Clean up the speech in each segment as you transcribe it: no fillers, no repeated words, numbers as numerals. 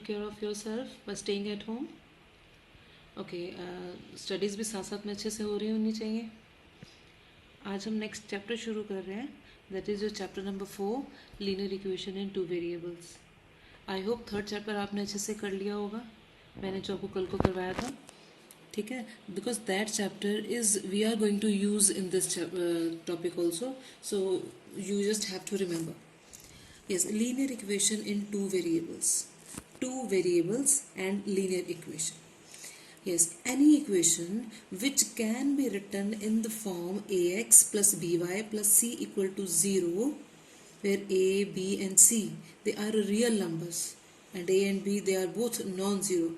good care of yourself by staying at home. Okay, studies भी साथ साथ में अच्छे से हो रही होनी चाहिए. आज हम नेक्स्ट चैप्टर शुरू कर रहे हैं. That is your chapter number 4, linear equation in 2 variables. I hope third chapter आपने अच्छे से कर लिया होगा. मैंने जो आपको कल को करवाया था, ठीक है, because that chapter is we are going to use in this topic also, so you just have to remember. Yes, linear equation in two variables and linear equation. Yes, any equation which can be written in the form ax plus by plus c equal to 0, where a, b and c, they are real numbers, and a and b, they are both non-zero.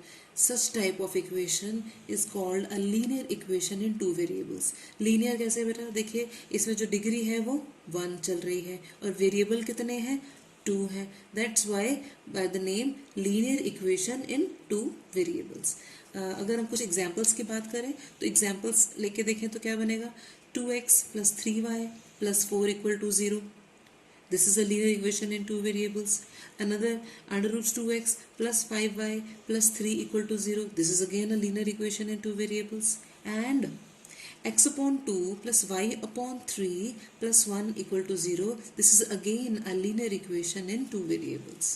Such type of equation is called a linear equation in two variables. Linear कैसे बेटा, देखिए इसमें जो degree है वो 1 चल रही है और वेरिएबल कितने हैं, 2 है. That's why by the name linear equation in 2 variables. अगर हम कुछ एग्जाम्पल्स की बात करें तो एग्जाम्पल्स लेके देखें तो क्या बनेगा, 2x plus 3y plus 4 equal to 0. This is a linear equation in 2 variables. Another, under root 2x plus 5y plus 3 equal to 0. This is again a linear equation in 2 variables. And x upon 2 plus y upon 3 plus 1 equal to 0. This is again a linear equation in 2 variables.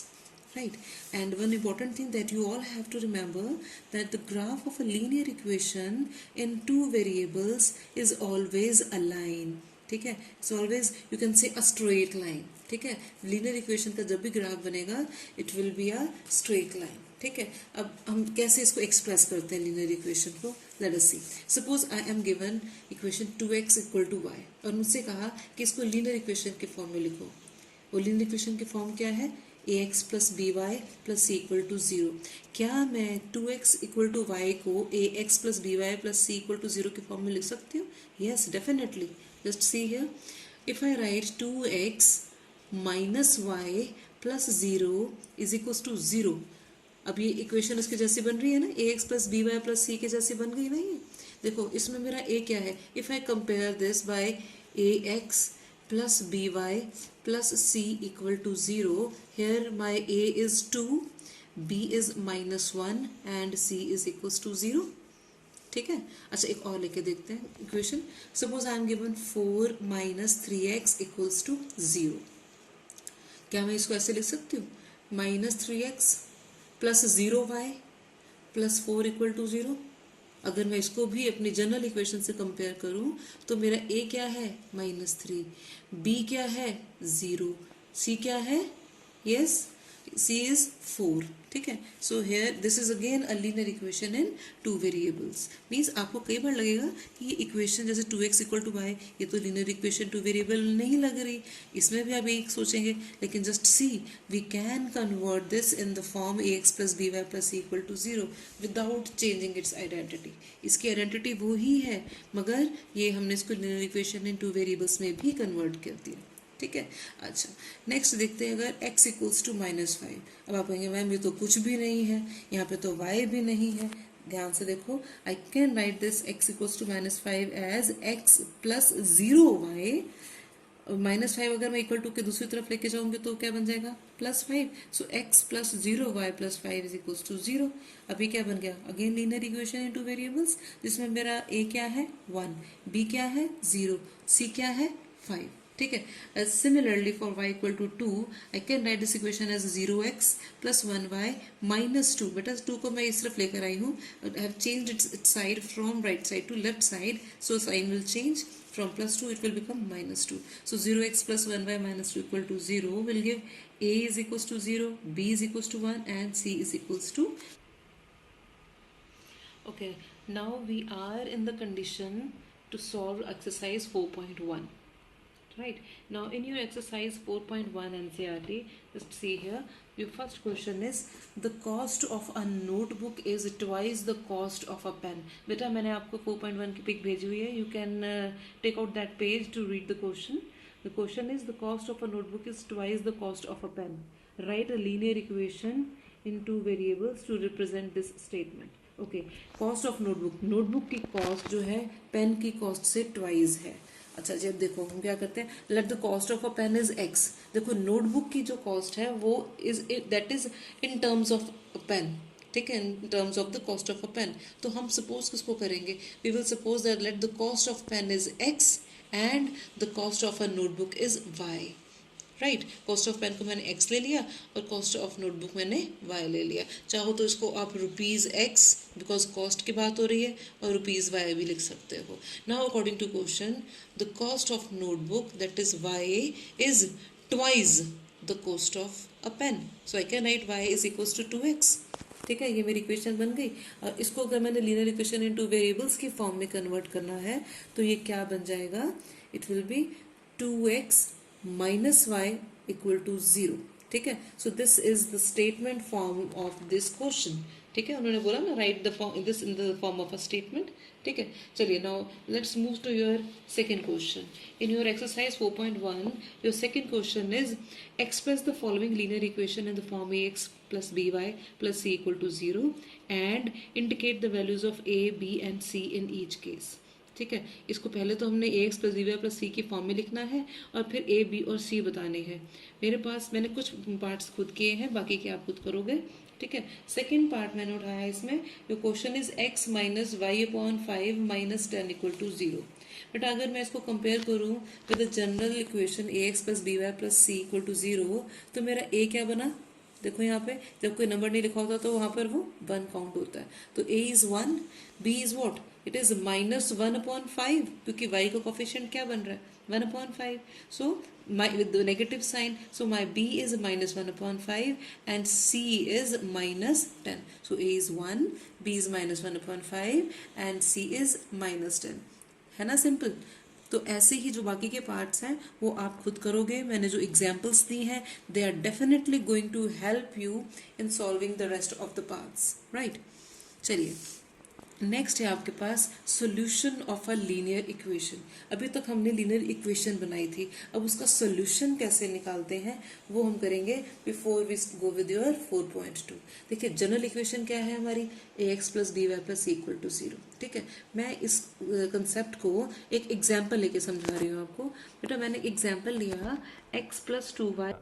Right? And one important thing that you all have to remember, that the graph of a linear equation in 2 variables is always a line. ठीक है, it's always you can say a straight line. ठीक है, linear equation का जब भी graph बनेगा it will be a straight line. ठीक है, अब हम कैसे इसको एक्सप्रेस करते हैं लीनियर इक्वेशन को, let us see. Suppose I am given equation 2x equal to y और मुझसे कहा कि इसको लीनियर इक्वेशन के फॉर्म में लिखो. वो लीनियर इक्वेशन के फॉर्म क्या है, ax plus B Y plus C equal to 0. क्या मैं 2x इक्वल टू वाई को ax plus B Y plus C equal to 0 के फॉर्म में लिख सकती हूँ? Yes, definitely. Just see here, if I write 2x minus y plus 0 is equals to 0. अब ये इक्वेशन इसके जैसी बन रही है ना, ax plus by plus c के जैसी बन गई ना ये. देखो इसमें मेरा a क्या है, if I compare this by ax plus by plus c equal to 0, here my a is 2, b is minus 1 and c is equals to 0. ठीक है. अच्छा, एक और लेके देखते हैं equation. Suppose I am given 4 minus 3x equals to 0. क्या मैं इसको ऐसे लिख सकती हूँ, minus 3x plus 0y plus 4 equal to 0. अगर मैं इसको भी अपनी जनरल इक्वेशन से कंपेयर करूँ तो मेरा a क्या है, -3, b क्या है, 0, c क्या है, यस, c is 4. ठीक है. So here this is again a linear equation in 2 variables. Means आपको कई बार लगेगा कि ये इक्वेशन जैसे 2x इक्वल टू वाई, ये तो लीनियर इक्वेशन 2 वेरिएबल नहीं लग रही, इसमें भी आप यही सोचेंगे. लेकिन just see, we can convert this in the form ax plus B Y plus C equal to 0 without changing its identity. इसकी आइडेंटिटी वो ही है, मगर ये हमने इसको लीनियर इक्वेशन इन 2 वेरिएबल्स में भी कन्वर्ट कर दिया. ठीक है. अच्छा, नेक्स्ट देखते हैं, अगर x इक्वल्स टू -5. अब आप कहेंगे मैम ये तो कुछ भी नहीं है, यहाँ पे तो y भी नहीं है. ध्यान से देखो, I can write this x equals to -5 as x plus 0y. -5 अगर मैं इक्वल टू के दूसरी तरफ लेके जाऊंगी तो क्या बन जाएगा, +5. So x plus 0y plus 5 is equals to 0. अभी क्या बन गया, again linear equation in 2 variables, जिसमें मेरा a क्या है, 1, b क्या है, 0, c क्या है, 5. ठीक है. Similarly for y equal to 2, I can write this equation as 0x plus 1y minus 2. बेटा 2 को मैं इस तरफ लेकर आई हूँ, I have changed its side from right side to left side, so sign will change. From +2 it will become -2. So 0x plus 1y minus 2 equal to 0 will give a is equals to 0, b is equals to 1 and c is equals to. Okay, now we are in the condition to solve exercise 4.1. Right, now in your exercise 4.1 NCERT, just see here, your first question is the cost of a notebook is twice the cost of a pen. बेटा मैंने आपको 4.1 की pick भेजी हुई है, you can take out that page to read the question. The question is the cost of a notebook is twice the cost of a pen. Write a linear equation in 2 variables to represent this statement. Okay, cost of notebook, notebook की cost जो है pen की cost से twice है. अच्छा जब देखो हम क्या करते हैं, let the cost of a pen is X. देखो नोटबुक की जो कॉस्ट है वो is that is in terms of a pen, ठीक है, in terms of the cost of a pen. तो हम सपोज किसको करेंगे, we will suppose that let the cost of pen is X and the cost of a notebook is Y, right. Cost of pen को मैंने X ले लिया और cost of notebook मैंने वाई ले लिया। चाहो तो इसको आप रुपीज़ एक्स, बिकॉज कॉस्ट की बात हो रही है, और रुपीज़ वाई भी लिख सकते हो। Now according to question the cost of notebook that is Y is twice the cost of a pen, so I can write Y is equals to 2x। ठीक है, ये मेरी इक्वेशन बन गई। और इसको अगर मैंने लीनियर इक्वेशन इनटू वेरिएबल्स की फॉर्म में कन्वर्ट करना है तो ये क्या बन जाएगा, it will be 2x minus y equal to 0। ठीक है, so this is the statement form of this question. ठीक है, उन्होंने बोला ना write the form this in the form of a statement. ठीक है, चलिए now let's move to your second question. In your exercise 4.1 your second question is express the following linear equation in the form ax plus by plus c equal to 0 and indicate the values of a, b and c in each case। ठीक है, इसको पहले तो हमने a x plus B Y plus c की form में लिखना है और फिर ए बी और सी बताने हैं। मेरे पास मैंने कुछ पार्ट्स खुद किए हैं, बाकी के आप खुद करोगे। ठीक है, सेकेंड पार्ट मैंने उठाया है इसमें, जो question is X minus Y upon 5 minus 10 equal to 0। But अगर मैं इसको कंपेयर करूँ with the general equation A x plus B Y plus C equal to 0, तो मेरा ए क्या बना, देखो यहाँ पे जब कोई नंबर नहीं लिखा होता तो वहाँ पर वो 1 काउंट होता है। तो a is 1, b is what, it is minus 1/5, क्योंकि y का कोफिशिएंट क्या बन रहा है 1/5। So my with the negative sign, so my b is minus 1/5 and c is minus 10। So a is 1, b is minus 1/5 and c is minus 10। है ना simple. तो ऐसे ही जो बाकी के पार्ट्स हैं वो आप खुद करोगे। मैंने जो एग्जाम्पल्स दी हैं they are definitely going to help you in solving the rest of the parts, right. चलिए नेक्स्ट है आपके पास solution of a linear equation. अभी तक हमने लीनियर इक्वेशन बनाई थी, अब उसका सॉल्यूशन कैसे निकालते हैं वो हम करेंगे before we go with your 4.2। देखिए जनरल इक्वेशन क्या है हमारी, a x plus B Y plus C equal to 0। ठीक है, मैं इस कंसेप्ट को एक एग्जाम्पल लेके समझा रही हूँ आपको। बेटा मैंने एग्जाम्पल लिया X plus 2y,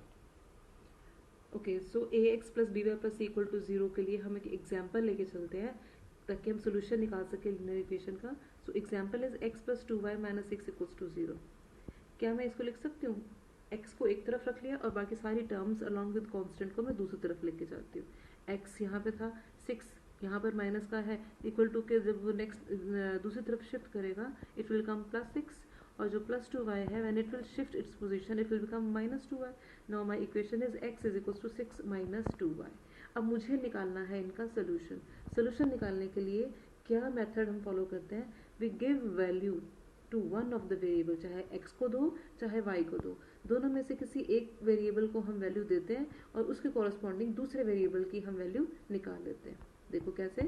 okay, so A x plus B Y plus C equal to 0 के लिए हम एक एग्जाम्पल लेके चलते हैं ताकि हम सोल्यूशन निकाल सके लीनियर इक्वेशन का। So example is X plus 2y minus 6 equals to 0। क्या मैं इसको लिख सकती हूँ, x को एक तरफ रख लिया और बाकी सारी टर्म्स अलॉन्ग विद कांस्टेंट को मैं दूसरी तरफ लेके जाती हूँ। x यहाँ पे था, 6 यहाँ पर माइनस का है, इक्वल टू के जब वो नेक्स्ट दूसरी तरफ शिफ्ट करेगा इट विल कम +6, और जो प्लस 2y है when it will shift its position it will become -2y। Now my equation is x is equals to 6 minus 2y। अब मुझे निकालना है इनका सोल्यूशन। सोल्यूशन निकालने के लिए क्या मेथड हम फॉलो करते हैं, we give value to one of the variable, चाहे x को दो चाहे y को दो, दोनों में से किसी एक वेरिएबल को हम वैल्यू देते हैं और उसके कॉरस्पॉन्डिंग दूसरे वेरिएबल की हम वैल्यू निकाल लेते हैं। देखो कैसे,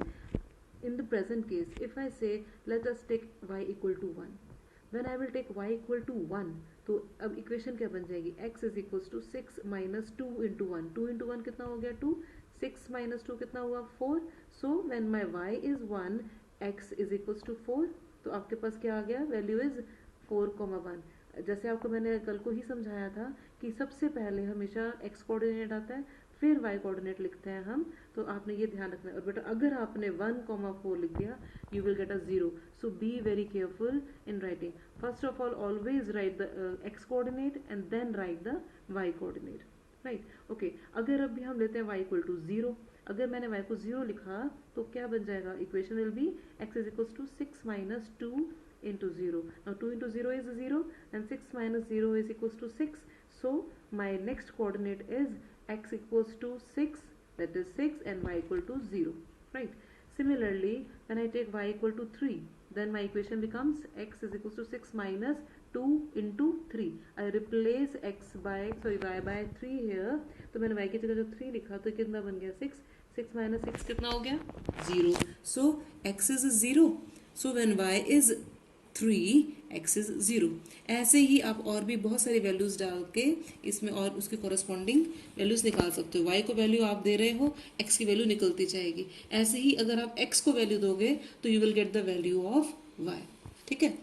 in the present case if I say let us take y equal to 1, when I will take y equal to 1, तो अब इक्वेशन क्या बन जाएगी, x is equals to 6 minus 2 into 1, 2 into 1 कितना हो गया 2, 6 माइनस 2 कितना हुआ 4। So when my y is 1 x is equals to 4, तो आपके पास क्या आ गया, वैल्यू इज 4,1। जैसे आपको मैंने कल को ही समझाया था कि सबसे पहले हमेशा x कोऑर्डिनेट आता है फिर y कोऑर्डिनेट लिखते हैं हम, तो आपने ये ध्यान रखना है। और बेटा अगर आपने 1,4 लिख दिया you will get a 0, so be very careful in writing. First of all always write the x coordinate and then write the y coordinate, right. Okay, अगर अभी हम लेते हैं y इक्वल टू 0, अगर मैंने y को 0 लिखा तो क्या बन जाएगा, equation will be x is equals to 6 minus 2 into 0. Now 2 into 0 is 0 and 6 minus 0 is equals to 6. So my next coordinate is x equals to 6, that is 6, and y equal to 0, right. Similarly when I take y equal to 3, then my equation becomes x is equals to 6 minus 2 into 3. I replace x by y by 3 here, तो मैंने y की जगह जो 3 लिखा तो कितना बन गया 6, 6 minus 6 कितना हो गया 0. So x is 0, so when y is 3 x is 0। ऐसे ही आप और भी बहुत सारी वैल्यूज डाल के इसमें और उसके कॉरस्पॉन्डिंग वैल्यूज निकाल सकते हो। y को वैल्यू आप दे रहे हो, x की वैल्यू निकलती जाएगी। ऐसे ही अगर आप x को वैल्यू दोगे तो you will get the value of y, ठीक है।